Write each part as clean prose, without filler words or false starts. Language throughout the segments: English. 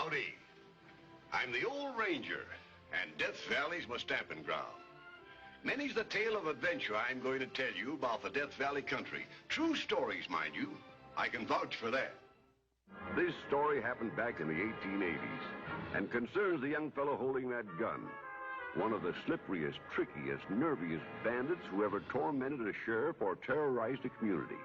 Howdy. I'm the old ranger, and Death Valley's my stamping ground. Many's the tale of adventure I'm going to tell you about the Death Valley country. True stories, mind you. I can vouch for that. This story happened back in the 1880s and concerns the young fellow holding that gun. One of the slipperiest, trickiest, nerviest bandits who ever tormented a sheriff or terrorized a community.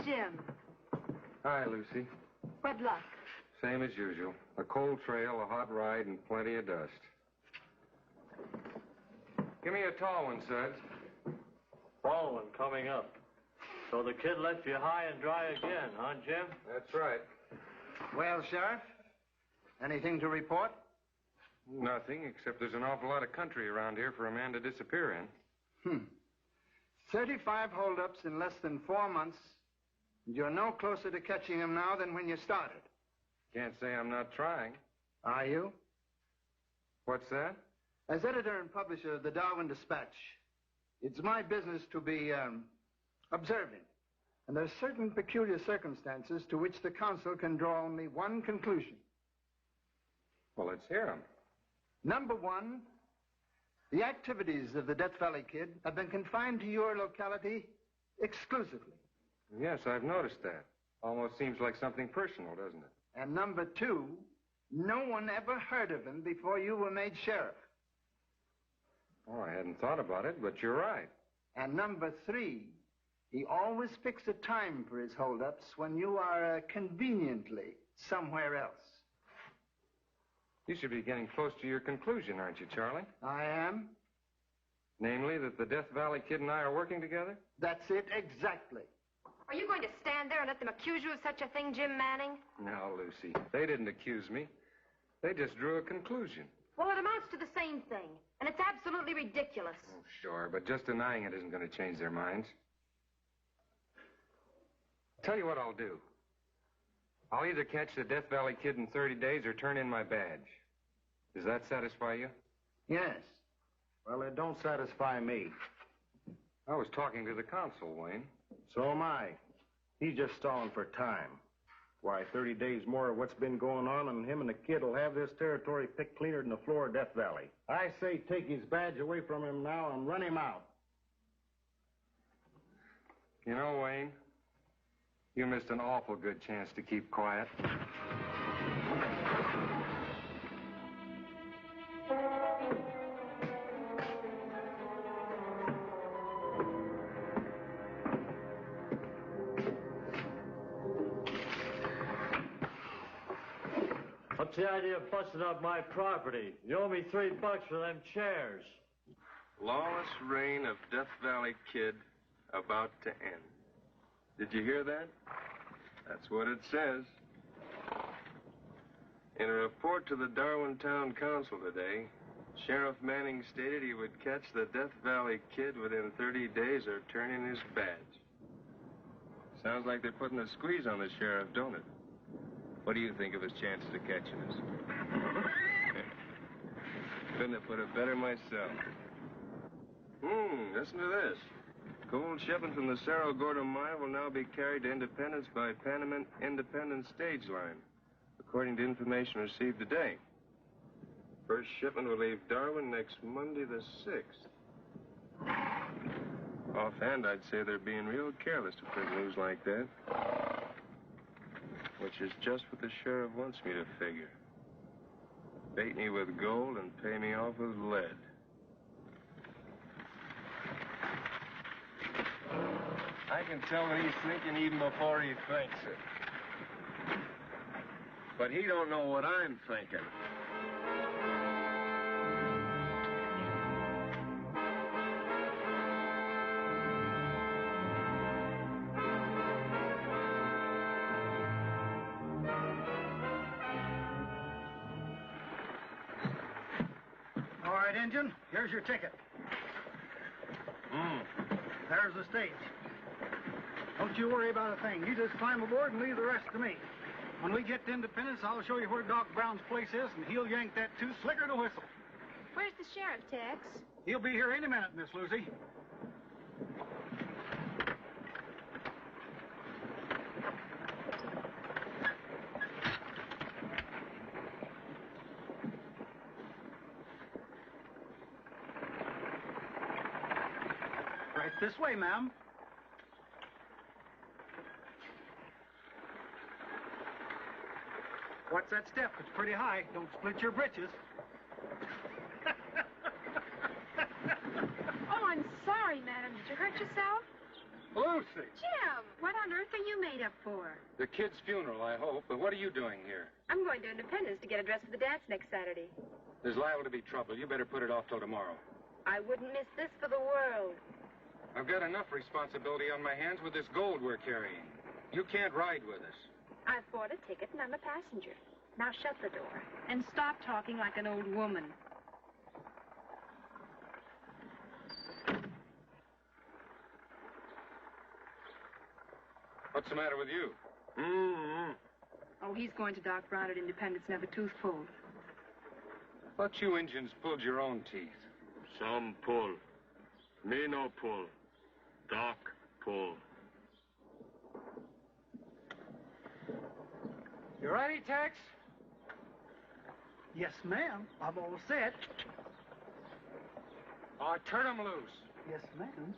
Jim. Hi, Lucy. What luck? Same as usual. A cold trail, a hot ride, and plenty of dust. Give me a tall one, Suds. Tall one coming up. So the kid left you high and dry again, huh, Jim? That's right. Well, Sheriff, anything to report? Nothing, except there's an awful lot of country around here for a man to disappear in. 35 holdups in less than 4 months. And you're no closer to catching him now than when you started. Can't say I'm not trying. Are you? What's that? As editor and publisher of the Darwin Dispatch, it's my business to be observing. And there are certain peculiar circumstances to which the council can draw only one conclusion. Well, let's hear him. Number one, the activities of the Death Valley Kid have been confined to your locality exclusively. Yes, I've noticed that. Almost seems like something personal, doesn't it? And number two, no one ever heard of him before you were made sheriff. Oh, I hadn't thought about it, but you're right. And number three, he always picks a time for his holdups when you are conveniently somewhere else. You should be getting close to your conclusion, aren't you, Charlie? I am. Namely, that the Death Valley Kid and I are working together? That's it, exactly. Are you going to stand there and let them accuse you of such a thing, Jim Manning? No, Lucy. They didn't accuse me. They just drew a conclusion. Well, it amounts to the same thing, and it's absolutely ridiculous. Oh, sure, but just denying it isn't going to change their minds. Tell you what I'll do. I'll either catch the Death Valley Kid in 30 days or turn in my badge. Does that satisfy you? Yes. Well, it don't satisfy me. I was talking to the consul, Wayne. So am I. He's just stalling for time. Why, 30 days more of what's been going on, and him and the kid will have this territory picked cleaner than the floor of Death Valley. I say take his badge away from him now and run him out. You know, Wayne, you missed an awful good chance to keep quiet. What's the idea of busting up my property? You owe me $3 for them chairs. Lawless reign of Death Valley Kid about to end. Did you hear that? That's what it says. In a report to the Darwin Town Council today, Sheriff Manning stated he would catch the Death Valley Kid within 30 days or turn in his badge. Sounds like they're putting a squeeze on the sheriff, don't it? What do you think of his chances of catching us? Couldn't have put it better myself. Listen to this. Gold shipment from the Cerro Gordo mine will now be carried to Independence by Panamint Independence Stage Line, according to information received today. First shipment will leave Darwin next Monday the 6th. Offhand, I'd say they're being real careless to print news like that. Which is just what the sheriff wants me to figure. Bait me with gold and pay me off with lead. I can tell what he's thinking even before he thinks it. But he don't know what I'm thinking. All right, Injun, here's your ticket. There's the stage. Don't you worry about a thing. You just climb aboard and leave the rest to me. When we get to Independence, I'll show you where Doc Brown's place is, and he'll yank that tooth slicker to whistle. Where's the sheriff, Tex? He'll be here any minute, Miss Lucy. Right this way, ma'am. What's that step? It's pretty high. Don't split your britches. Oh, I'm sorry, madam. Did you hurt yourself? Lucy! Jim, what on earth are you made up for? The kid's funeral, I hope. But what are you doing here? I'm going to Independence to get a dress for the dance next Saturday. There's liable to be trouble. You better put it off till tomorrow. I wouldn't miss this for the world. I've got enough responsibility on my hands with this gold we're carrying. You can't ride with us. I've bought a ticket and I'm a passenger. Now shut the door and stop talking like an old woman. What's the matter with you? Oh, he's going to Doc Brown at Independence and have a tooth pulled. I thought you Injuns pulled your own teeth. Some pull. Me no pull. Doc pull. You ready, Tex? Yes, ma'am. I'm all set. Turn him loose. Yes, ma'am.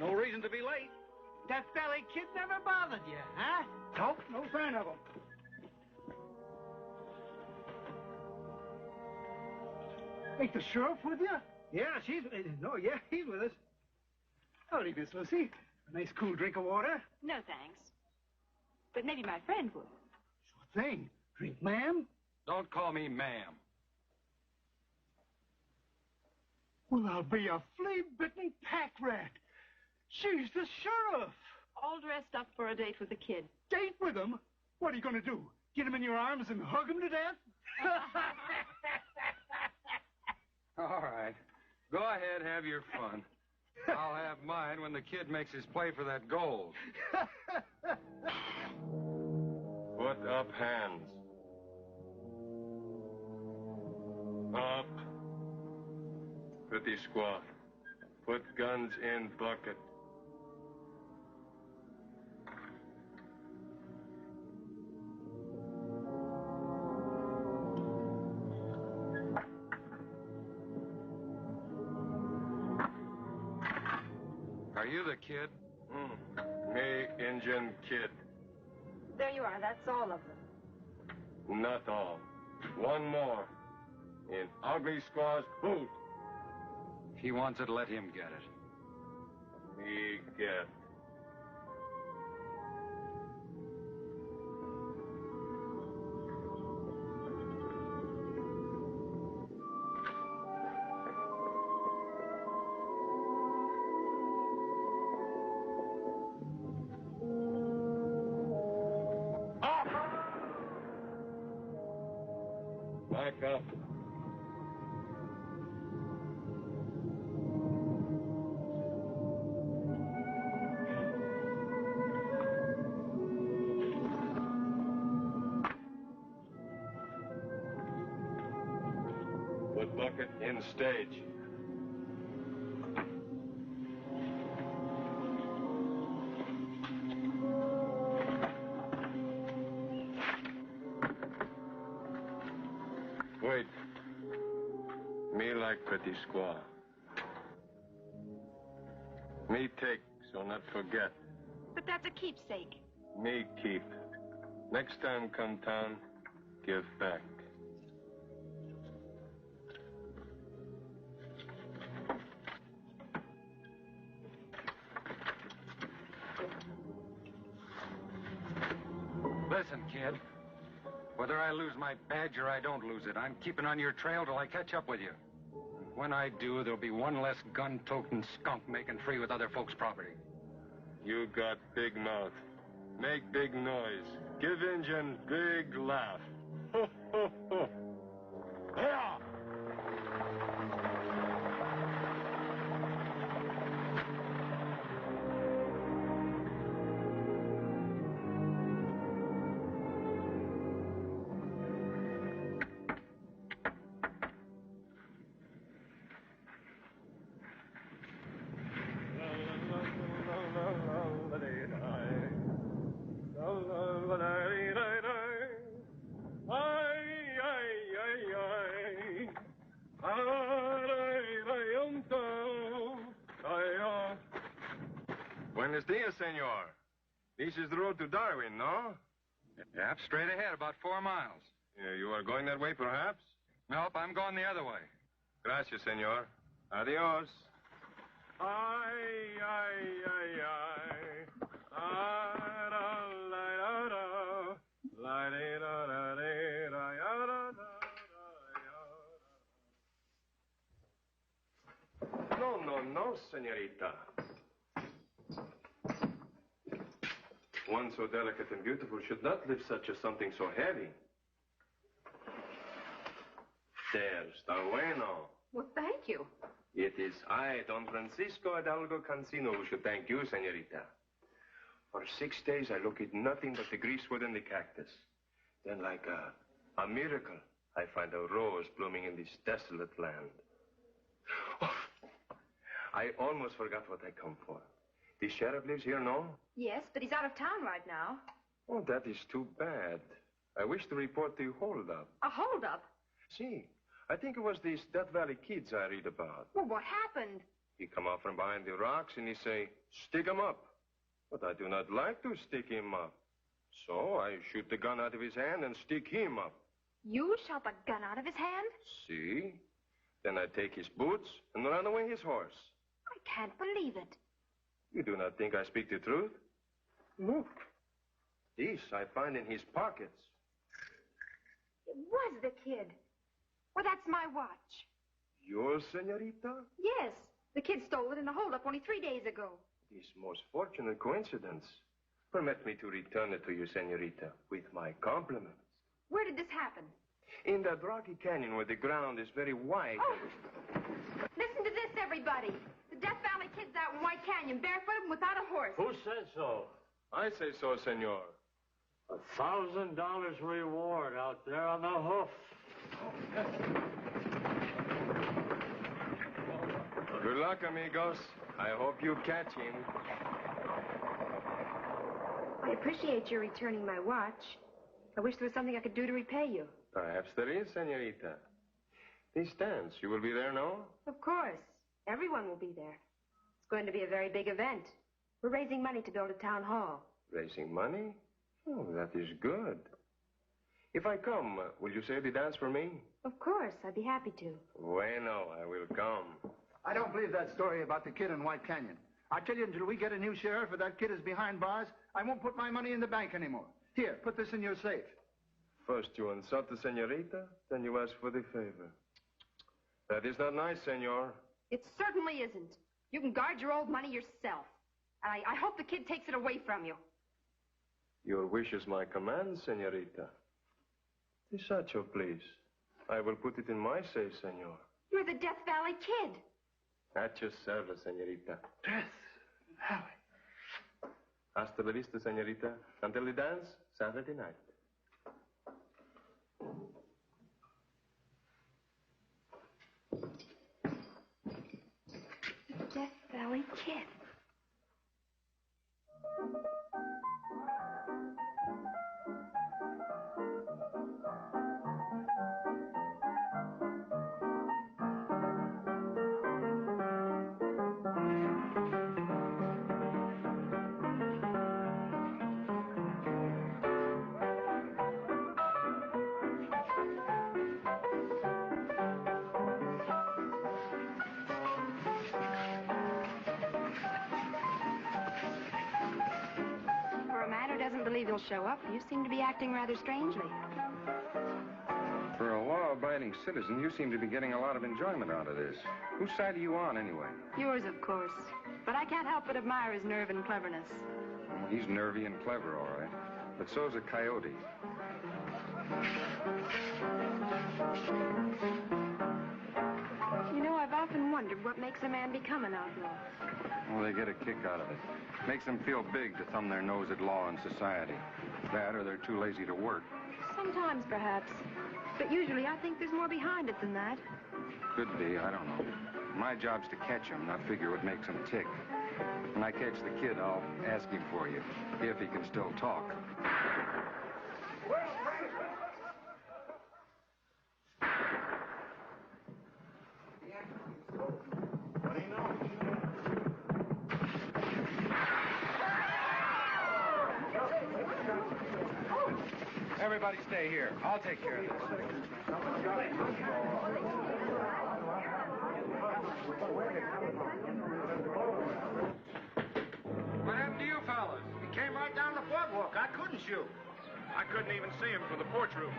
No reason to be late. That Valley kid never bothered you, huh? Nope, no sign of him. Ain't the sheriff with you? Yeah, he's with us. Howdy, Miss Lucy. A nice cool drink of water? No, thanks. But maybe my friend would. Sure thing. Drink, ma'am? Don't call me ma'am. Well, I'll be a flea-bitten pack rat. She's the sheriff. All dressed up for a date with the kid. Date with him? What are you going to do? Get him in your arms and hug him to death? All right. Go ahead, have your fun. I'll have mine when the kid makes his play for that gold. Put up hands. Up. Petit squaw. Put guns in bucket. Are you the kid? Me, Indian kid. There you are. That's all of them. Not all. One more. In Ugly Squaw's boot. If he wants it, let him get it. Me get. Back up. Put bucket in stage. Wait. Me like Petit Squaw. Me take, so not forget. But that's a keepsake. Me keep. Next time come town, give back. Listen, kid. Whether I lose my badge or I don't lose it, I'm keeping on your trail till I catch up with you. When I do, there'll be one less gun-toting skunk making free with other folks' property. You got big mouth. Make big noise. Give Injun big laugh. Ho, ho, ho. Yeah! Buenos dias, senor. This is the road to Darwin, no? Yep, straight ahead, about 4 miles. You are going that way, perhaps? Nope, I'm going the other way. Gracias, senor. Adios. No, senorita. One so delicate and beautiful should not lift such a something so heavy. There, está bueno. Well, thank you. It is I, Don Francisco Hidalgo Cancino, who should thank you, senorita. For 6 days, I look at nothing but the greasewood and the cactus. Then, like a miracle, I find a rose blooming in this desolate land. Oh, I almost forgot what I come for. The sheriff lives here, no? Yes, but he's out of town right now. Oh, that is too bad. I wish to report the holdup. A holdup? See, I think it was these Death Valley kids I read about. Well, what happened? He come out from behind the rocks and he say, stick him up. But I do not like to stick him up. So I shoot the gun out of his hand and stick him up. You shot the gun out of his hand? See? Then I take his boots and run away his horse. I can't believe it. You do not think I speak the truth? Look. This I find in his pockets. It was the kid. Well, that's my watch. Yours, senorita? Yes. The kid stole it in a holdup only 3 days ago. This most fortunate coincidence. Permit me to return it to you, senorita, with my compliments. Where did this happen? In that rocky canyon where the ground is very wide. Oh! Listen to this, everybody. The Death Valley kid's out in White Canyon, barefoot and without a horse. Who said so? I say so, senor. $1,000 reward out there on the hoof. Good luck, amigos. I hope you catch him. I appreciate your returning my watch. I wish there was something I could do to repay you. Perhaps there is, senorita. This dance, you will be there, no? Of course. Everyone will be there. It's going to be a very big event. We're raising money to build a town hall. Raising money? Oh, that is good. If I come, will you save the dance for me? Of course, I'd be happy to. Bueno, I will come. I don't believe that story about the kid in White Canyon. I tell you, until we get a new sheriff or that kid is behind bars, I won't put my money in the bank anymore. Here, put this in your safe. First you insult the senorita, then you ask for the favor. That is not nice, senor. It certainly isn't. You can guard your old money yourself. And I hope the kid takes it away from you. Your wish is my command, senorita. Disacho, please. I will put it in my safe, senor. You're the Death Valley Kid. At your service, senorita. Death Valley. Hasta la vista, senorita. Until the dance, Saturday night. Death Valley Kid. He'll show up. You seem to be acting rather strangely. For a law-abiding citizen, you seem to be getting a lot of enjoyment out of this. Whose side are you on, anyway? Yours, of course. But I can't help but admire his nerve and cleverness. Well, he's nervy and clever, all right. But so's a coyote. You know, I've often wondered what makes a man become an outlaw. Well, they get a kick out of it. Makes them feel big to thumb their nose at law and society. That, or they're too lazy to work. Sometimes, perhaps. But usually I think there's more behind it than that. Could be, I don't know. My job's to catch him, not figure what makes him tick. When I catch the kid, I'll ask him for you, if he can still talk. Everybody stay here. I'll take care of this. What happened to you fellas? He came right down the boardwalk. I couldn't shoot. I couldn't even see him from the porch roof.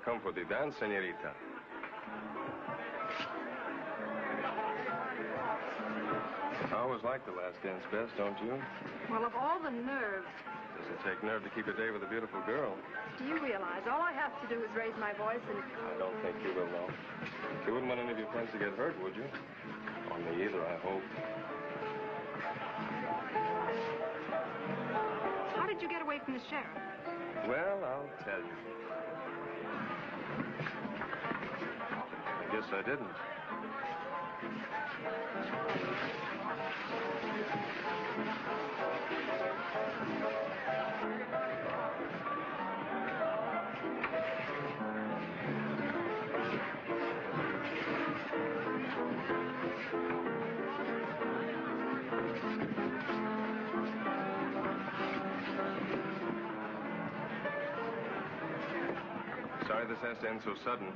Come for the dance, senorita. I always like the last dance best, don't you? Well, of all the nerve. Doesn't take nerve to keep a day with a beautiful girl. Do you realize all I have to do is raise my voice and... I don't think you will, though. You wouldn't want any of your friends to get hurt, would you? Or me either, I hope. How did you get away from the sheriff? Well, I'll tell you. I guess I didn't. Sorry this has to end so sudden.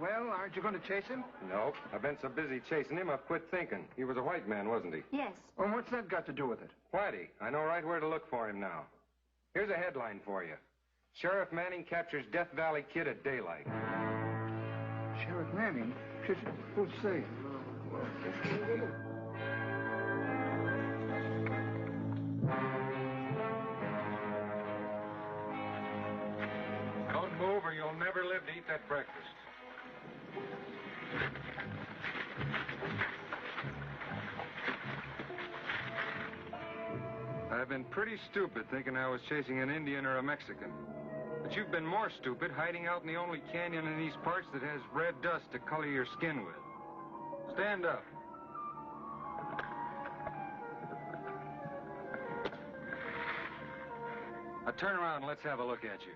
Well, aren't you going to chase him? Nope. I've been so busy chasing him, I've quit thinking. He was a white man, wasn't he? Yes. Well, what's that got to do with it? Plenty. I know right where to look for him now. Here's a headline for you. Sheriff Manning captures Death Valley Kid at daylight. Sheriff Manning? Who's say? Don't move or you'll never live to eat that breakfast. I've been pretty stupid thinking I was chasing an Indian or a Mexican. But you've been more stupid hiding out in the only canyon in these parts that has red dust to color your skin with. Stand up. Now turn around and let's have a look at you.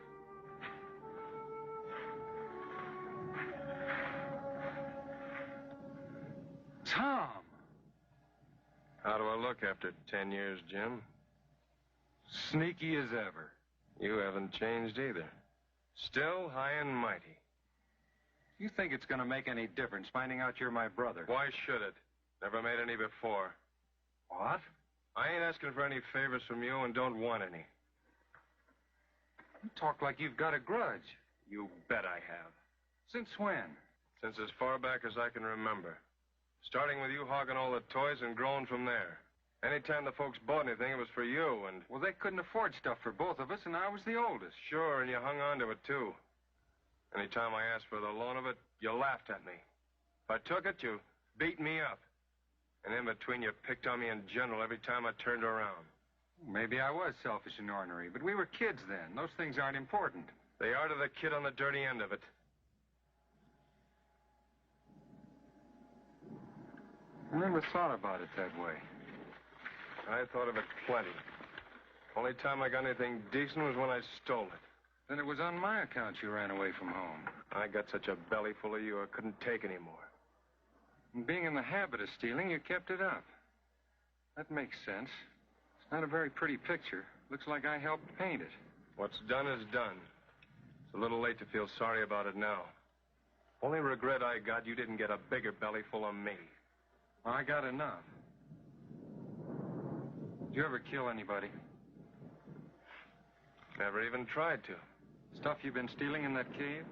Tom! How do I look after 10 years, Jim? Sneaky as ever. You haven't changed either. Still high and mighty. You think it's going to make any difference finding out you're my brother? Why should it? Never made any before. What? I ain't asking for any favors from you and don't want any. You talk like you've got a grudge. You bet I have. Since when? Since as far back as I can remember. Starting with you hogging all the toys and growing from there. Anytime the folks bought anything, it was for you, and... Well, they couldn't afford stuff for both of us, and I was the oldest. Sure, and you hung on to it, too. Anytime I asked for the loan of it, you laughed at me. If I took it, you beat me up. And in between, you picked on me in general every time I turned around. Maybe I was selfish and ornery, but we were kids then. Those things aren't important. They are to the kid on the dirty end of it. I never thought about it that way. I thought of it plenty. Only time I got anything decent was when I stole it. Then it was on my account you ran away from home. I got such a belly full of you, I couldn't take any more. And being in the habit of stealing, you kept it up. That makes sense. It's not a very pretty picture. Looks like I helped paint it. What's done is done. It's a little late to feel sorry about it now. Only regret I got, you didn't get a bigger belly full of me. Well, I got enough. Did you ever kill anybody? Never even tried to. Stuff you've been stealing in that cave?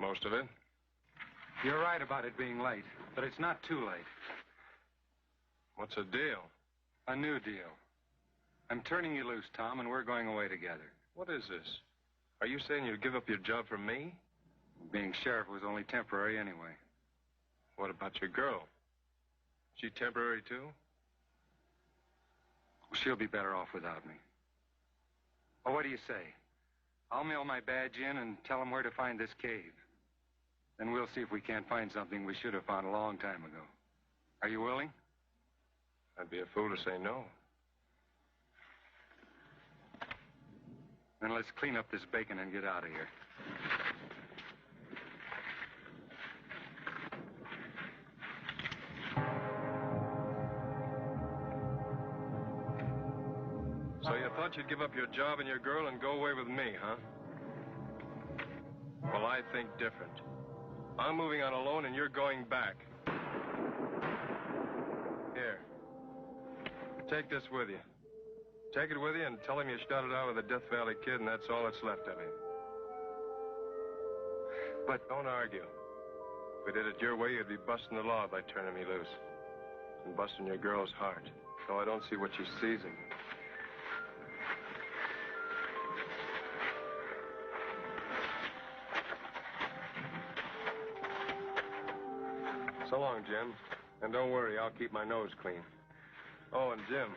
Most of it. You're right about it being late, but it's not too late. What's the deal? A new deal. I'm turning you loose, Tom, and we're going away together. What is this? Are you saying you'd give up your job for me? Being sheriff was only temporary anyway. What about your girl? She temporary, too? She'll be better off without me. Well, what do you say? I'll mail my badge in and tell them where to find this cave. Then we'll see if we can't find something we should have found a long time ago. Are you willing? I'd be a fool to say no. Then let's clean up this bacon and get out of here. So you thought you'd give up your job and your girl and go away with me, huh? Well, I think different. I'm moving on alone and you're going back. Here. Take this with you. Take it with you and tell him you started out with a Death Valley Kid and that's all that's left of him. But don't argue. If we did it your way, you'd be busting the law by turning me loose. And busting your girl's heart. So I don't see what she sees in me. So long, Jim. And don't worry, I'll keep my nose clean. Oh, and Jim,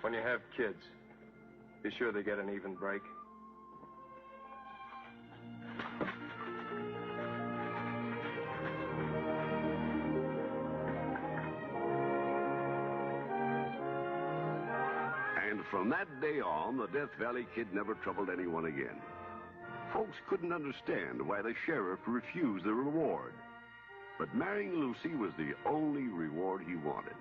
when you have kids, be sure they get an even break. And from that day on, the Death Valley Kid never troubled anyone again. Folks couldn't understand why the sheriff refused the reward. But marrying Lucy was the only reward he wanted.